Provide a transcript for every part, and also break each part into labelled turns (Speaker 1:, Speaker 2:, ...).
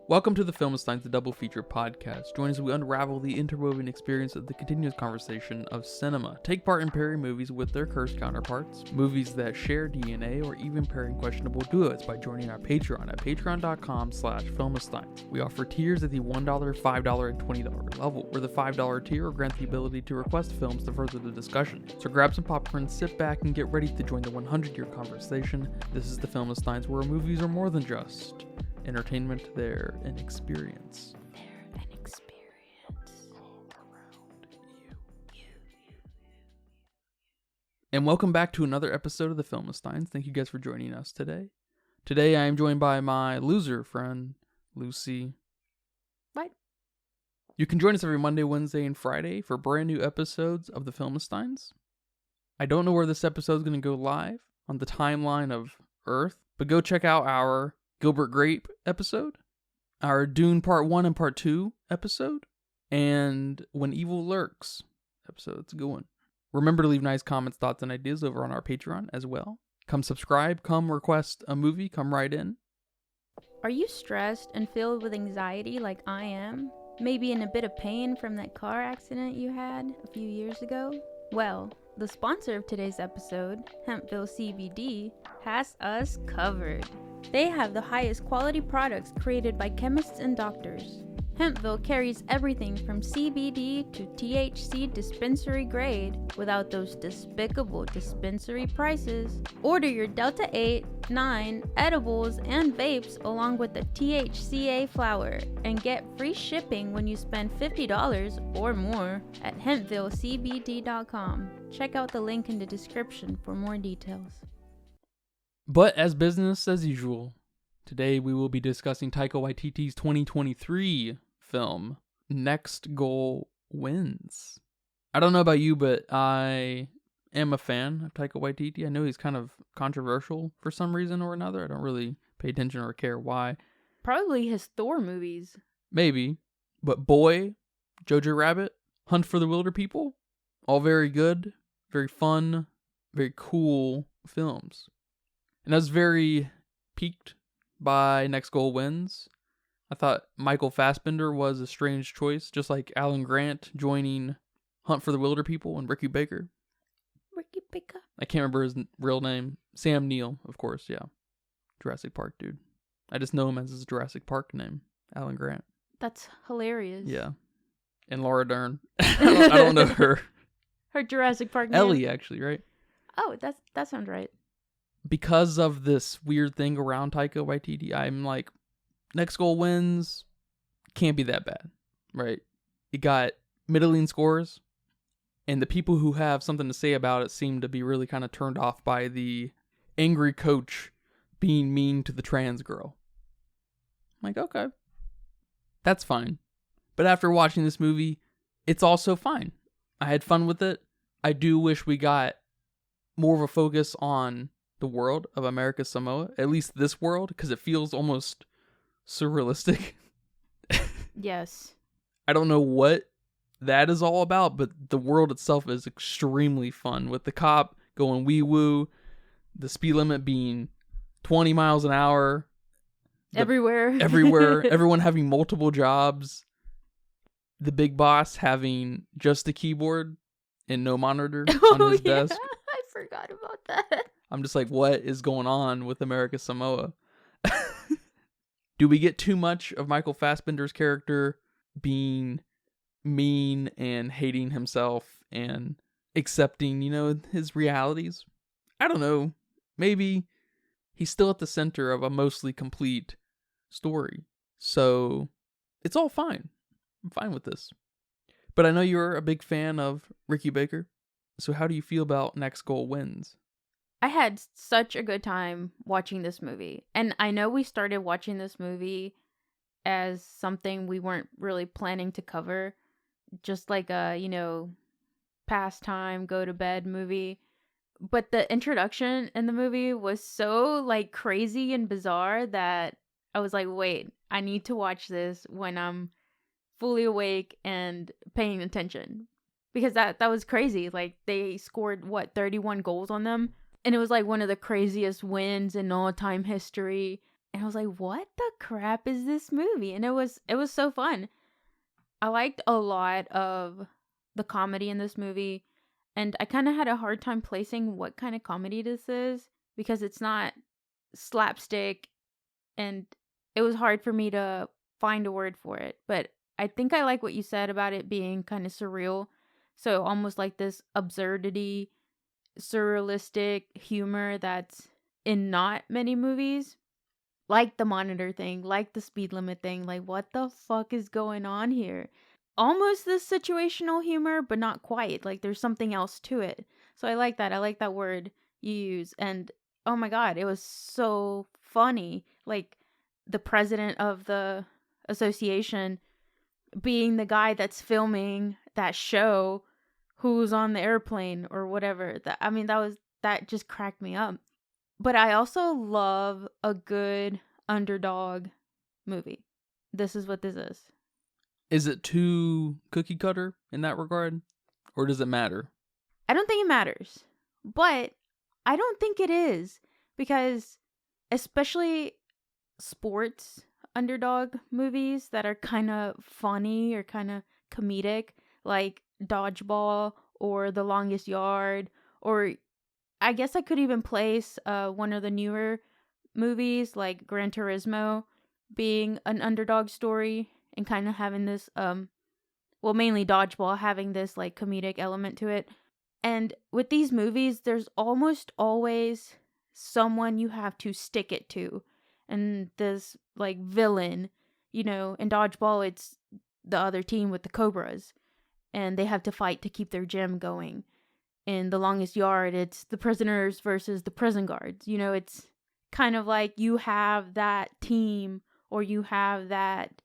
Speaker 1: Welcome to the Filmsteins, the Double Feature podcast. Join us as we unravel the interwoven experience of the continuous conversation of cinema. Take part in pairing movies with their cursed counterparts, movies that share DNA, or even pairing questionable duos by joining our Patreon at patreon.com/Filmsteins. We offer tiers at the $1, $5, and $20 level, where the $5 tier will grant the ability to request films to further the discussion. So grab some popcorn, sit back, and get ready to join the 100-year conversation. This is the Filmsteins, where movies are more than just entertainment, they're an experience.
Speaker 2: They're an experience.
Speaker 1: All around you. And welcome back to another episode of the Filmsteins. Thank you guys for joining us today. Today I am joined by my loser friend, Lucy.
Speaker 2: What?
Speaker 1: You can join us every Monday, Wednesday, and Friday for brand new episodes of the Filmsteins. I don't know where this episode is going to go live on the timeline of Earth, but go check out our Gilbert Grape episode, our Dune Part 1 and Part 2 episode, and When Evil Lurks episode. It's a good one. Remember to leave nice comments, thoughts, and ideas over on our Patreon as well. Come subscribe, come request a movie, come right in.
Speaker 2: Are you stressed and filled with anxiety like I am? Maybe in a bit of pain from that car accident you had a few years ago? Well, the sponsor of today's episode, Hempville CBD, has us covered. They have the highest quality products created by chemists and doctors. Hempville carries everything from CBD to THC dispensary grade without those despicable dispensary prices. Order your Delta 8, 9 edibles and vapes along with the THCA flower and get free shipping when you spend $50 or more at hempvillecbd.com. Check out the link in the description for more details.
Speaker 1: But as business as usual, today we will be discussing Taika Waititi's 2023 film, Next Goal Wins. I don't know about you, but I am a fan of Taika Waititi. I know he's kind of controversial for some reason or another. I don't really pay attention or care why.
Speaker 2: Probably his Thor movies.
Speaker 1: Maybe. But Boy, Jojo Rabbit, Hunt for the Wilder People, all very good, very fun, very cool films. And I was very piqued by Next Goal Wins. I thought Michael Fassbender was a strange choice, just like Alan Grant joining Hunt for the Wilder People and Ricky Baker.
Speaker 2: Ricky Baker.
Speaker 1: I can't remember his real name. Sam Neill, of course, yeah. Jurassic Park dude. I just know him as his Jurassic Park name, Alan Grant.
Speaker 2: That's hilarious.
Speaker 1: Yeah. And Laura Dern. I don't know her.
Speaker 2: Her Jurassic Park name?
Speaker 1: Ellie, actually, right?
Speaker 2: Oh, that sounds right.
Speaker 1: Because of this weird thing around Taika Waititi, I'm like, Next Goal Wins can't be that bad, right? It got middling scores, and the people who have something to say about it seem to be really kind of turned off by the angry coach being mean to the trans girl. I'm like, okay, that's fine. But after watching this movie, it's also fine. I had fun with it. I do wish we got more of a focus on the world of America Samoa, at least this world, because it feels almost surrealistic.
Speaker 2: Yes.
Speaker 1: I don't know what that is all about, but the world itself is extremely fun, with the cop going wee woo, the speed limit being 20 miles an hour.
Speaker 2: Everywhere.
Speaker 1: Everyone having multiple jobs. The big boss having just a keyboard and no monitor on his desk.
Speaker 2: I forgot about that.
Speaker 1: I'm just like, what is going on with America Samoa? Do we get too much of Michael Fassbender's character being mean and hating himself and accepting, his realities? I don't know. Maybe he's still at the center of a mostly complete story. So it's all fine. I'm fine with this. But I know you're a big fan of Ricky Baker. So how do you feel about Next Goal Wins?
Speaker 2: I had such a good time watching this movie. And I know we started watching this movie as something we weren't really planning to cover. Just like a, pastime, go to bed movie. But the introduction in the movie was so, crazy and bizarre that I was like, wait, I need to watch this when I'm fully awake and paying attention. Because that was crazy. They scored, 31 goals on them? And it was one of the craziest wins in all-time history. And I was like, what the crap is this movie? And it was so fun. I liked a lot of the comedy in this movie, and I kind of had a hard time placing what kind of comedy this is because it's not slapstick, and it was hard for me to find a word for it. But I think I like what you said about it being kind of surreal. So almost like this absurdity, surrealistic humor that's in not many movies. Like the monitor thing, like the speed limit thing, like what the fuck is going on here? Almost this situational humor, but not quite. Like there's something else to it. So I like that. I like that word you use. And oh my god, it was so funny. Like the president of the association being the guy that's filming that show who's on the airplane or whatever. That just cracked me up. But I also love a good underdog movie. This is what this is.
Speaker 1: Is it too cookie cutter in that regard? Or does it matter?
Speaker 2: I don't think it matters. But I don't think it is. Because especially sports underdog movies that are kind of funny or kind of comedic, like Dodgeball or The Longest Yard, or I guess I could even place one of the newer movies like Gran Turismo being an underdog story and kind of having this well, mainly Dodgeball having this like comedic element to it. And with these movies there's almost always someone you have to stick it to, and this like villain, in Dodgeball it's the other team with the Cobras, and they have to fight to keep their gym going. In The Longest Yard, it's the prisoners versus the prison guards. It's kind of like you have that team or you have that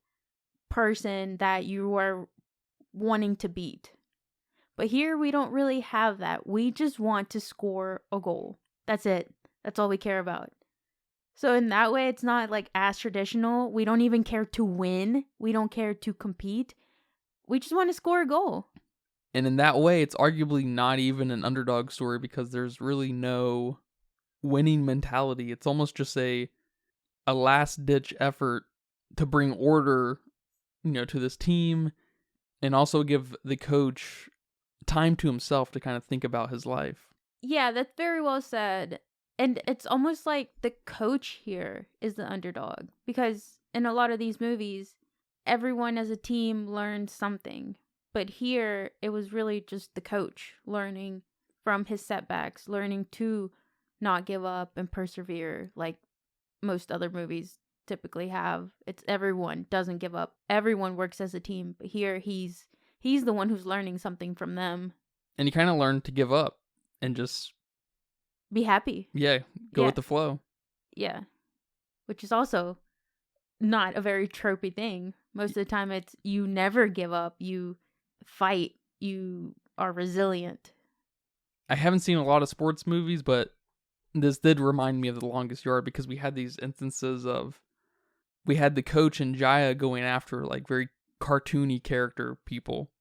Speaker 2: person that you are wanting to beat. But here we don't really have that. We just want to score a goal. That's it. That's all we care about. So in that way, it's not like as traditional. We don't even care to win. We don't care to compete. We just want to score a goal.
Speaker 1: And in that way, it's arguably not even an underdog story because there's really no winning mentality. It's almost just a last-ditch effort to bring order, to this team, and also give the coach time to himself to kind of think about his life.
Speaker 2: Yeah, that's very well said. And it's almost like the coach here is the underdog, because in a lot of these movies, everyone as a team learned something. But here, it was really just the coach learning from his setbacks, learning to not give up and persevere like most other movies typically have. It's everyone doesn't give up. Everyone works as a team. But here, he's the one who's learning something from them.
Speaker 1: And he kind of learned to give up and just
Speaker 2: be happy.
Speaker 1: Yeah, go with the flow.
Speaker 2: Yeah. Which is also not a very tropey thing. Most of the time, it's you never give up. You fight, you are resilient.
Speaker 1: I haven't seen a lot of sports movies, but this did remind me of The Longest Yard because we had these instances of we had the coach and Jaya going after like very cartoony character people,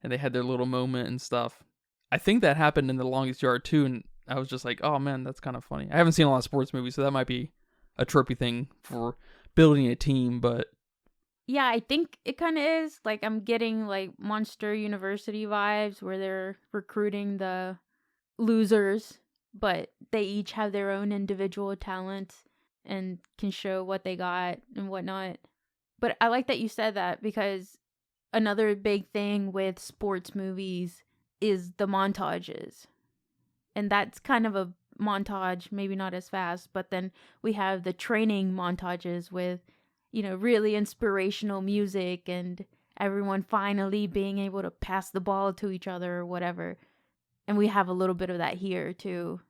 Speaker 1: and they had their little moment and stuff. I think that happened in The Longest Yard too, and I was just like, oh man, that's kind of funny. I haven't seen a lot of sports movies, so that might be a tropey thing for building a team, but
Speaker 2: yeah, I think it kind of is. Like, I'm getting, like, Monster University vibes where they're recruiting the losers, but they each have their own individual talents and can show what they got and whatnot. But I like that you said that, because another big thing with sports movies is the montages. And that's kind of a montage, maybe not as fast, but then we have the training montages with really inspirational music and everyone finally being able to pass the ball to each other or whatever. And we have a little bit of that here too.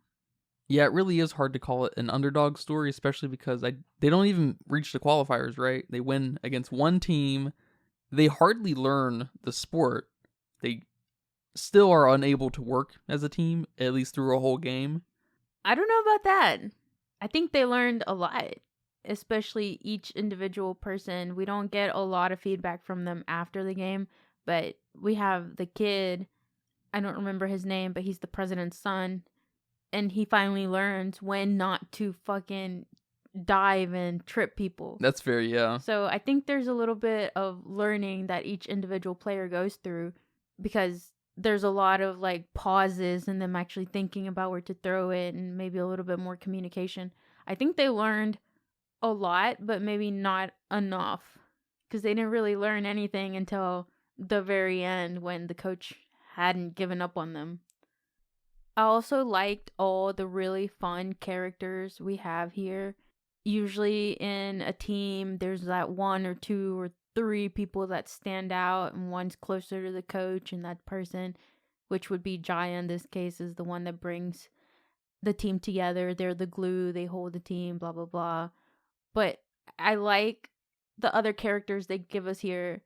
Speaker 1: Yeah, it really is hard to call it an underdog story, especially because they don't even reach the qualifiers, right? They win against one team. They hardly learn the sport. They still are unable to work as a team, at least through a whole game.
Speaker 2: I don't know about that. I think they learned a lot. Especially each individual person. We don't get a lot of feedback from them after the game, but we have the kid, I don't remember his name, but he's the president's son, and he finally learns when not to fucking dive and trip people.
Speaker 1: That's fair, yeah.
Speaker 2: So I think there's a little bit of learning that each individual player goes through, because there's a lot of like pauses and them actually thinking about where to throw it, and maybe a little bit more communication. I think they learned a lot, but maybe not enough, because they didn't really learn anything until the very end when the coach hadn't given up on them. I also liked all the really fun characters we have here. Usually in a team, there's that one or two or three people that stand out, and one's closer to the coach, and that person, which would be Jaya in this case, is the one that brings the team together. They're the glue, they hold the team, blah, blah, blah. But I like the other characters they give us here,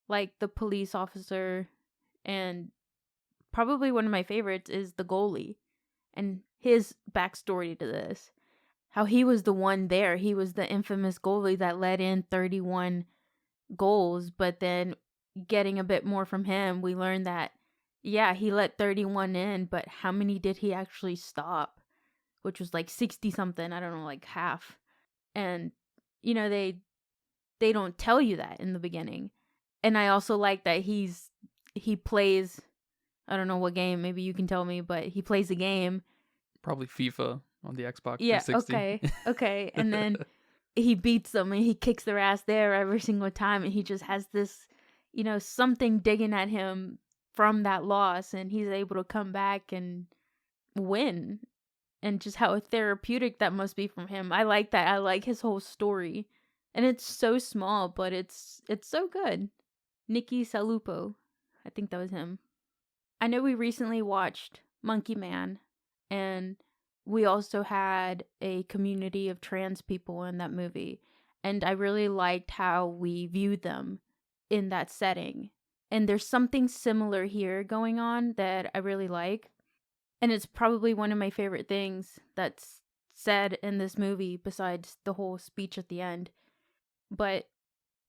Speaker 2: like the police officer, and probably one of my favorites is the goalie and his backstory to this. How he was the one there. He was the infamous goalie that let in 31 goals, but then getting a bit more from him, we learned that, yeah, he let 31 in, but how many did he actually stop? Which was like 60 something, I don't know, like half. And, you know, they don't tell you that in the beginning. And I also like that he plays, I don't know what game, maybe you can tell me, but he plays a game.
Speaker 1: Probably FIFA on the Xbox 360.
Speaker 2: Yeah, okay. And then he beats them and he kicks their ass there every single time, and he just has this, you know, something digging at him from that loss, and he's able to come back and win. And just how therapeutic that must be from him. I like that. I like his whole story. And it's so small, but it's so good. Nicky Salupo. I think that was him. I know we recently watched Monkey Man, and we also had a community of trans people in that movie. And I really liked how we viewed them in that setting. And there's something similar here going on that I really like. And it's probably one of my favorite things that's said in this movie, besides the whole speech at the end. But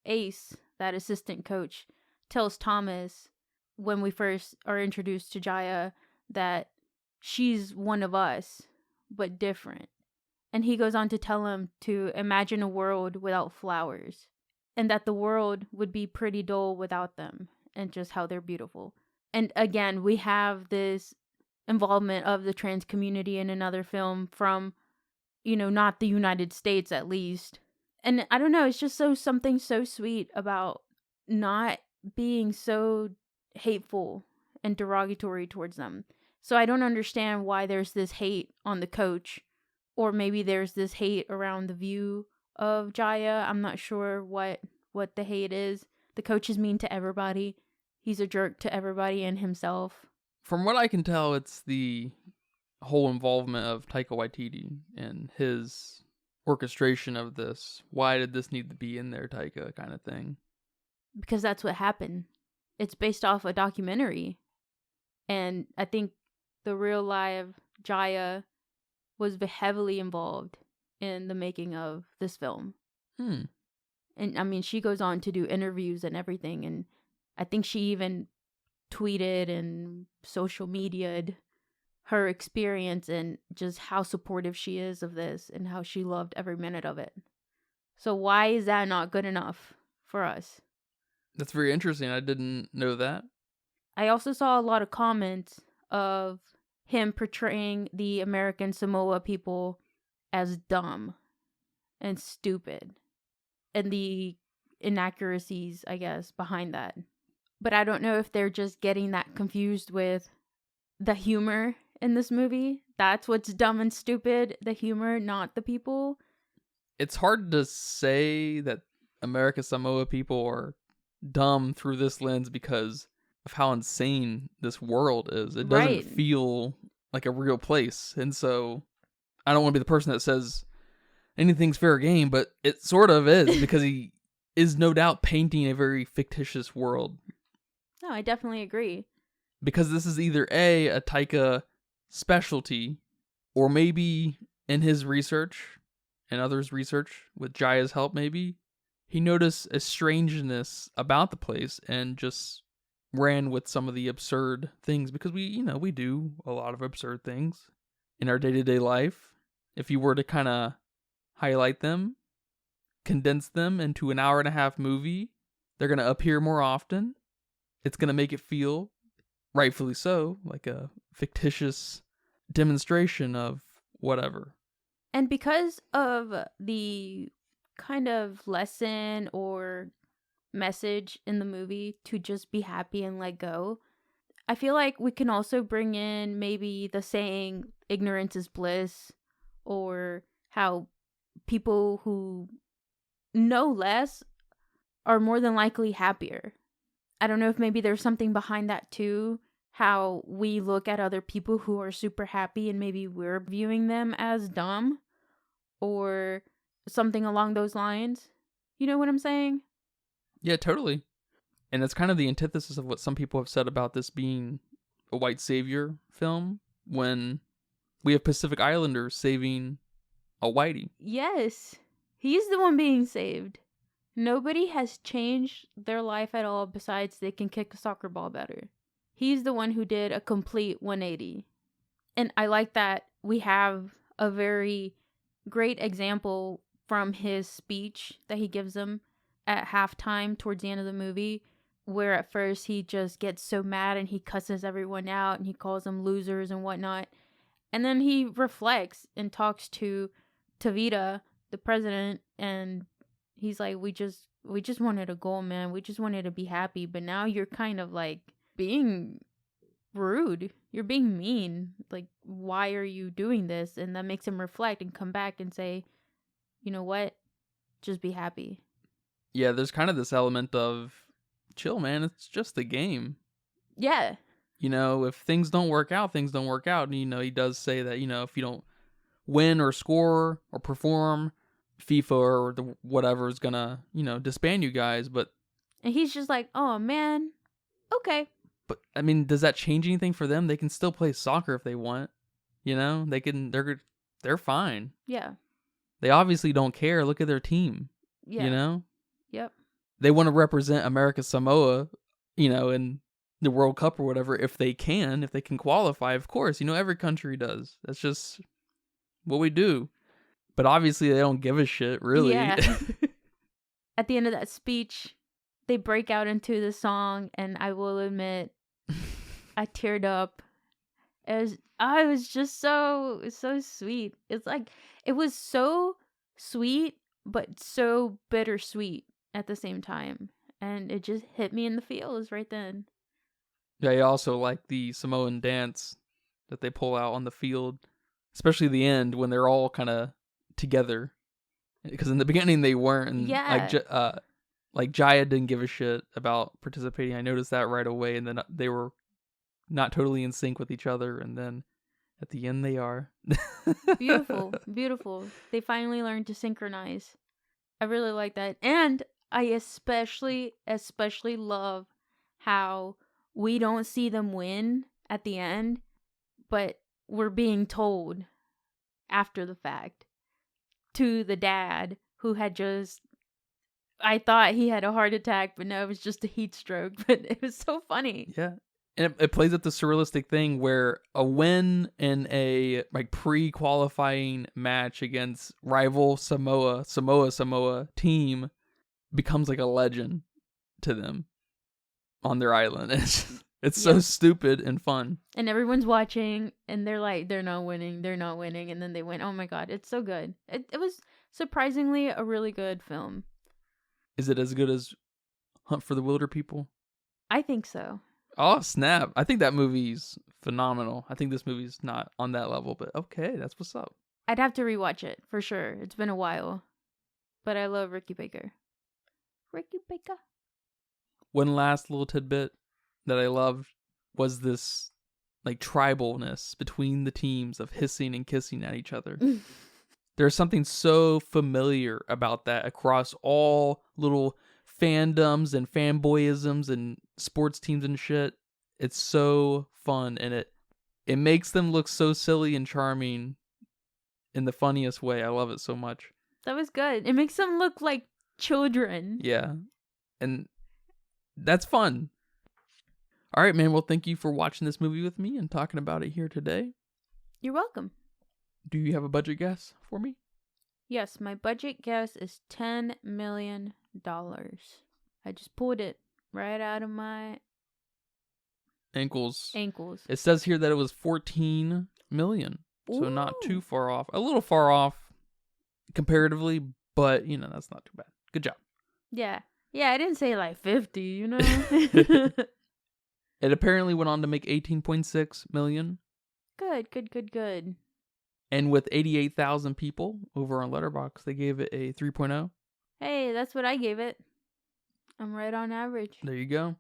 Speaker 2: Ace, that assistant coach, tells Thomas when we first are introduced to Jaya that she's one of us, but different. And he goes on to tell him to imagine a world without flowers, and that the world would be pretty dull without them, and just how they're beautiful. And again, we have this involvement of the trans community in another film from, you know, not the United States at least. And I don't know, it's just something so sweet about not being so hateful and derogatory towards them. So I don't understand why there's this hate on the coach, or maybe there's this hate around the view of Jaya. I'm not sure what the hate is. The coach is mean to everybody. He's a jerk to everybody and himself.
Speaker 1: From what I can tell, it's the whole involvement of Taika Waititi and his orchestration of this. Why did this need to be in there, Taika, kind of thing?
Speaker 2: Because that's what happened. It's based off a documentary. And I think the real live Jaya was heavily involved in the making of this film. And I mean, she goes on to do interviews and everything. And I think she even tweeted and social media'd her experience and just how supportive she is of this and how she loved every minute of it. So why is that not good enough for us?
Speaker 1: That's very interesting. I didn't know that.
Speaker 2: I also saw a lot of comments of him portraying the American Samoa people as dumb and stupid, and the inaccuracies, I guess, behind that. But I don't know if they're just getting that confused with the humor in this movie. That's what's dumb and stupid, the humor, not the people.
Speaker 1: It's hard to say that American Samoa people are dumb through this lens because of how insane this world is. It doesn't feel like a real place. And so I don't want to be the person that says anything's fair game, but it sort of is because he is no doubt painting a very fictitious world.
Speaker 2: No, I definitely agree.
Speaker 1: Because this is either a Taika specialty, or maybe in his research and others' research, with Jaya's help maybe, he noticed a strangeness about the place and just ran with some of the absurd things, because we do a lot of absurd things in our day-to-day life. If you were to kind of highlight them, condense them into an hour and a half movie. They're going to appear more often. It's going to make it feel, rightfully so, like a fictitious demonstration of whatever.
Speaker 2: And because of the kind of lesson or message in the movie to just be happy and let go, I feel like we can also bring in maybe the saying ignorance is bliss, or how people who know less are more than likely happier. I don't know if maybe there's something behind that too, how we look at other people who are super happy and maybe we're viewing them as dumb or something along those lines. You know what I'm saying?
Speaker 1: Yeah, totally. And that's kind of the antithesis of what some people have said about this being a white savior film, when we have Pacific Islanders saving a whitey.
Speaker 2: Yes. He's the one being saved. Nobody has changed their life at all besides they can kick a soccer ball better. He's the one who did a complete 180. And I like that we have a very great example from his speech that he gives them at halftime towards the end of the movie, where at first he just gets so mad and he cusses everyone out and he calls them losers and whatnot. And then he reflects and talks to Tavita, the president, and he's like, we just wanted a goal, man. We just wanted to be happy, but now you're kind of like being rude. You're being mean. Like, why are you doing this? And that makes him reflect and come back and say, you know what? Just be happy.
Speaker 1: Yeah, there's kind of this element of chill, man. It's just a game.
Speaker 2: Yeah.
Speaker 1: You know, if things don't work out, things don't work out. And, you know, he does say that, you know, if you don't win or score or perform, FIFA or the whatever is gonna, you know, disband you guys. But
Speaker 2: And he's just like, oh, man. Okay.
Speaker 1: But I mean, does that change anything for them? They can still play soccer if they want. You know, they're fine.
Speaker 2: Yeah.
Speaker 1: They obviously don't care. Look at their team.
Speaker 2: Yeah.
Speaker 1: You know?
Speaker 2: Yep.
Speaker 1: They want to represent America Samoa, you know, in the World Cup or whatever if they can qualify. Of course, you know, every country does. That's just what we do. But obviously they don't give a shit, really.
Speaker 2: Yeah. At the end of that speech, they break out into the song, and I will admit, I teared up. It was just so sweet. It's like, it was so sweet, but so bittersweet at the same time. And it just hit me in the feels right then.
Speaker 1: Yeah, I also like the Samoan dance that they pull out on the field, especially the end when they're all kind of together. Because in the beginning they weren't. And
Speaker 2: Yeah.
Speaker 1: like Jaya didn't give a shit about participating. I noticed that right away, and then they were not totally in sync with each other, and then at the end they are.
Speaker 2: Beautiful. Beautiful. They finally learned to synchronize. I really like that. And I especially love how we don't see them win at the end, but we're being told after the fact to the dad who had just, I thought he had a heart attack, but no, it was just a heat stroke. But it was so funny.
Speaker 1: Yeah. And it plays up the surrealistic thing where a win in a like pre-qualifying match against rival Samoa team becomes like a legend to them on their island. It's so stupid and fun.
Speaker 2: And everyone's watching, and they're like, they're not winning, and then they win. Oh my god, it's so good. It was surprisingly a really good film.
Speaker 1: Is it as good as Hunt for the Wilder People?
Speaker 2: I think so.
Speaker 1: Oh, snap. I think that movie's phenomenal. I think this movie's not on that level, but okay, that's what's up.
Speaker 2: I'd have to rewatch it, for sure. It's been a while. But I love Ricky Baker. Ricky Baker.
Speaker 1: One last little tidbit that I loved was this like tribalness between the teams of hissing and kissing at each other. There's something so familiar about that across all little fandoms and fanboyisms and sports teams and shit. It's so fun, and it makes them look so silly and charming in the funniest way. I love it so much.
Speaker 2: That was good. It makes them look like children.
Speaker 1: Yeah. And that's fun. All right, man. Well, thank you for watching this movie with me and talking about it here today.
Speaker 2: You're welcome.
Speaker 1: Do you have a budget guess for me?
Speaker 2: Yes, my budget guess is $10 million. I just pulled it right out of my
Speaker 1: Ankles.
Speaker 2: ankles.
Speaker 1: It says here that it was 14 million. So not
Speaker 2: Ooh.
Speaker 1: too far off. A little far off comparatively, but that's not too bad. Good job.
Speaker 2: Yeah. Yeah, I didn't say like 50, you know?
Speaker 1: It apparently went on to make 18.6 million.
Speaker 2: Good.
Speaker 1: And with 88,000 people over on Letterboxd, they gave it a 3.0.
Speaker 2: Hey, that's what I gave it. I'm right on average.
Speaker 1: There you go.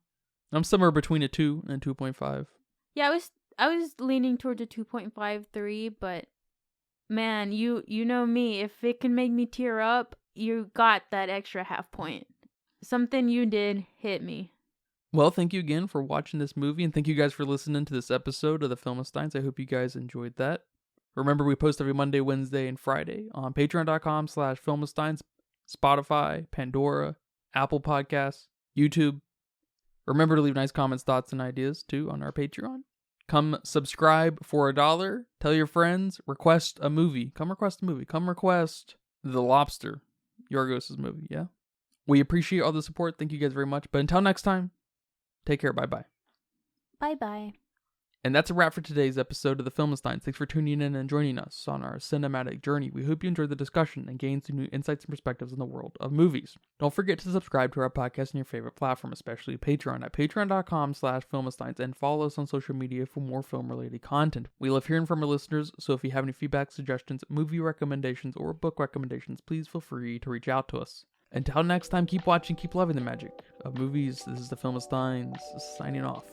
Speaker 1: I'm somewhere between a 2 and 2.5.
Speaker 2: Yeah, I was leaning towards a 2.53, but man, you know me. If it can make me tear up, you got that extra half point. Something you did hit me.
Speaker 1: Well, thank you again for watching this movie, and thank you guys for listening to this episode of the Filmistines. I hope you guys enjoyed that. Remember, we post every Monday, Wednesday, and Friday on patreon.com/Filmistines, Spotify, Pandora, Apple Podcasts, YouTube. Remember to leave nice comments, thoughts, and ideas, too, on our Patreon. Come subscribe for $1. Tell your friends. Request a movie. Come request a movie. Come request The Lobster, Yorgos' movie, yeah? We appreciate all the support. Thank you guys very much. But until next time, take care. Bye-bye.
Speaker 2: Bye-bye.
Speaker 1: And that's a wrap for today's episode of the Filmistines. Thanks for tuning in and joining us on our cinematic journey. We hope you enjoyed the discussion and gained some new insights and perspectives in the world of movies. Don't forget to subscribe to our podcast on your favorite platform, especially Patreon at patreon.com/Filmistines, and follow us on social media for more film-related content. We love hearing from our listeners, so if you have any feedback, suggestions, movie recommendations, or book recommendations, please feel free to reach out to us. Until next time, keep watching, keep loving the magic of movies. This is the Filmistines signing off.